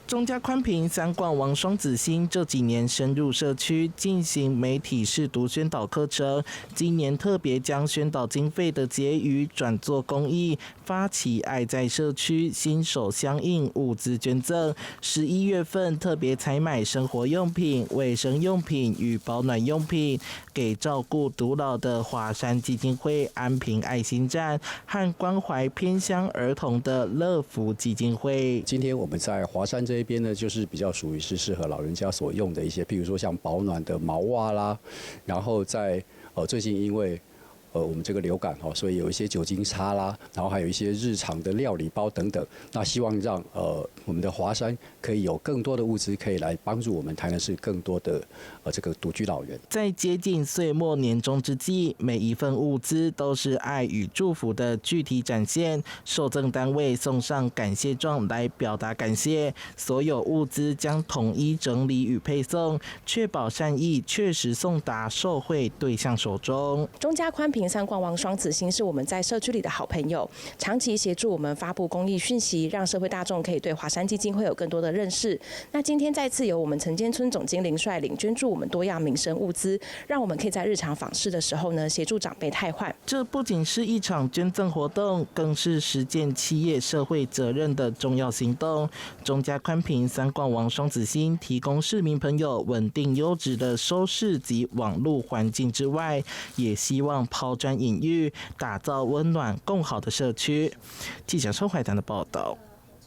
中嘉宽频三冠王双子星这几年深入社区进行媒体识读宣导课程，今年特别将宣导经费的结余转做公益，发起爱在社区新手相应物资捐赠。11月份特别采买生活用品、卫生用品与保暖用品，给照顾独老的华山基金会安平爱心站和关怀偏乡儿童的乐福基金会。今天我们在华山这一边呢，就是比较属于是适合老人家所用的一些，譬如说像保暖的毛袜啦，然后在最近因为我们这个流感所以有一些酒精擦啦，然后还有一些日常的料理包等等。那希望让我们的华山可以有更多的物资，可以来帮助我们台南市更多的这个独居老人。在接近岁末年终之际，每一份物资都是爱与祝福的具体展现。受赠单位送上感谢状来表达感谢，所有物资将统一整理与配送，确保善意确实送达受惠对象手中。中嘉宽频三冠王双子星是我们在社区里的好朋友，长期协助我们发布公益讯息，让社会大众可以对华山基金会有更多的认识。那今天再次由我们陈建村总经理率领捐助我们多样民生物资，让我们可以在日常访视的时候呢，协助长辈汰换。这不仅是一场捐赠活动，更是实践企业社会责任的重要行动。中嘉宽频三冠王双子星提供市民朋友稳定优质的收视及网络环境之外，也希望抛砖引玉，打造温暖共好的社区。记者周怀谈的报道。